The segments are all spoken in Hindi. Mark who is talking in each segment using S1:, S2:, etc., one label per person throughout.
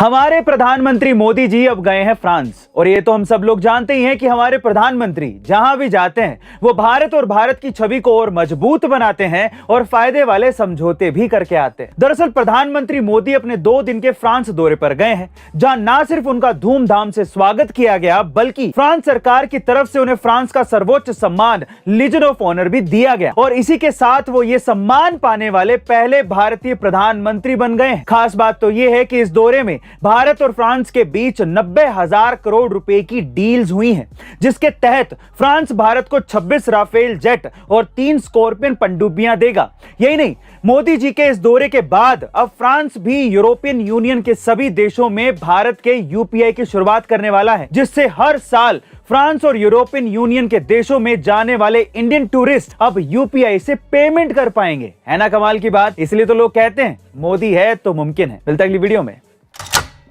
S1: हमारे प्रधानमंत्री मोदी जी अब गए हैं फ्रांस और ये तो हम सब लोग जानते ही हैं कि हमारे प्रधानमंत्री जहां भी जाते हैं वो भारत और भारत की छवि को और मजबूत बनाते हैं और फायदे वाले समझौते भी करके आते हैं। दरअसल प्रधानमंत्री मोदी अपने 2 दिन के फ्रांस दौरे पर गए हैं, जहां ना सिर्फ उनका धूमधाम से स्वागत किया गया बल्कि फ्रांस सरकार की तरफ से उन्हें फ्रांस का सर्वोच्च सम्मान लीजन ऑफ ऑनर भी दिया गया और इसी के साथ वो ये सम्मान पाने वाले पहले भारतीय प्रधानमंत्री बन गए हैं। खास बात तो ये है कि इस दौरे में भारत और फ्रांस के बीच 90,000 करोड़ रुपए की डील्स हुई हैं, जिसके तहत फ्रांस भारत को 26 राफेल जेट और 3 स्कॉर्पियन पनडुब्बियां देगा। यही नहीं, मोदी जी के इस दौरे के बाद अब फ्रांस भी यूरोपियन यूनियन के सभी देशों में भारत के यूपीआई की शुरुआत करने वाला है, जिससे हर साल फ्रांस और यूरोपियन यूनियन के देशों में जाने वाले इंडियन टूरिस्ट अब यूपीआई से पेमेंट कर पाएंगे। है ना कमाल की बात। इसलिए तो लोग कहते हैं मोदी है तो मुमकिन है। मिलता अगली वीडियो में।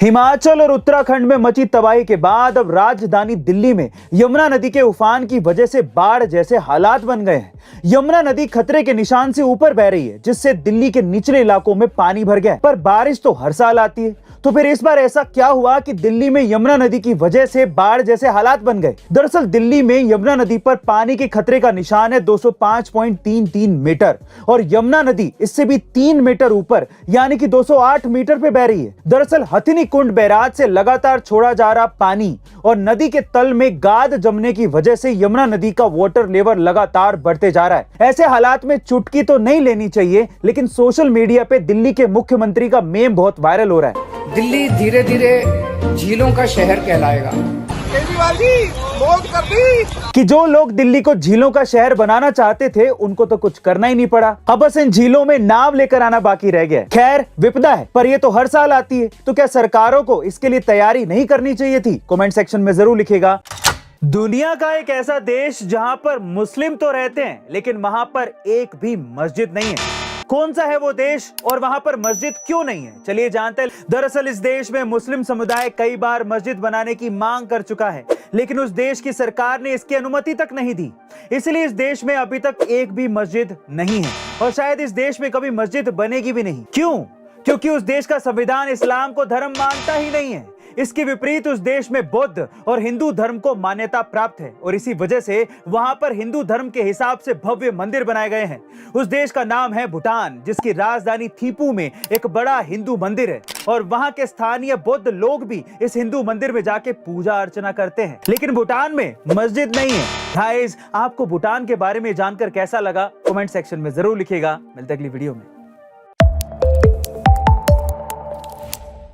S1: हिमाचल और उत्तराखंड में मची तबाही के बाद अब राजधानी दिल्ली में यमुना नदी के उफान की वजह से बाढ़ जैसे हालात बन गए हैं। यमुना नदी खतरे के निशान से ऊपर बह रही है, जिससे दिल्ली के निचले इलाकों में पानी भर गया है। पर बारिश तो हर साल आती है, तो फिर इस बार ऐसा क्या हुआ कि दिल्ली में यमुना नदी की वजह से बाढ़ जैसे हालात बन गए। दरअसल दिल्ली में यमुना नदी पर पानी के खतरे का निशान है 205.33 मीटर और यमुना नदी इससे भी 3 मीटर ऊपर यानी कि 208 मीटर पे बह रही है। दरअसल हथिनी कुंड बैराज से लगातार छोड़ा जा रहा पानी और नदी के तल में गाद जमने की वजह से यमुना नदी का वाटर लेवल लगातार बढ़ते जा रहा है। ऐसे हालात में चुटकी तो नहीं लेनी चाहिए, लेकिन सोशल मीडिया पे दिल्ली के मुख्यमंत्री का मेम बहुत वायरल हो रहा है।
S2: दिल्ली धीरे धीरे झीलों का शहर कहलाएगा।
S3: केजरीवाल जी बोल कर दी
S1: कि जो लोग दिल्ली को झीलों का शहर बनाना चाहते थे उनको तो कुछ करना ही नहीं पड़ा, अब बस इन झीलों में नाव लेकर आना बाकी रह गया। खैर विपदा है, पर ये तो हर साल आती है, तो क्या सरकारों को इसके लिए तैयारी नहीं करनी चाहिए थी? कमेंट सेक्शन में जरूर लिखिएगा। दुनिया का एक ऐसा देश जहां पर मुस्लिम तो रहते हैं लेकिन वहां पर एक भी मस्जिद नहीं है। कौन सा है वो देश और वहां पर मस्जिद क्यों नहीं है? चलिए जानते हैं। दरअसल इस देश में मुस्लिम समुदाय कई बार मस्जिद बनाने की मांग कर चुका है, लेकिन उस देश की सरकार ने इसकी अनुमति तक नहीं दी। इसलिए इस देश में अभी तक एक भी मस्जिद नहीं है और शायद इस देश में कभी मस्जिद बनेगी भी नहीं। क्यों? क्योंकि उस देश का संविधान इस्लाम को धर्म मानता ही नहीं है। इसके विपरीत उस देश में बौद्ध और हिंदू धर्म को मान्यता प्राप्त है और इसी वजह से वहां पर हिंदू धर्म के हिसाब से भव्य मंदिर बनाए गए हैं। उस देश का नाम है भूटान, जिसकी राजधानी थिम्पू में एक बड़ा हिंदू मंदिर है और वहां के स्थानीय बौद्ध लोग भी इस हिंदू मंदिर में जाके पूजा अर्चना करते हैं। लेकिन भूटान में मस्जिद नहीं है। गाइस, आपको भूटान के बारे में जानकर कैसा लगा? कमेंट सेक्शन में जरूर लिखिएगा। मिलते अगली वीडियो में।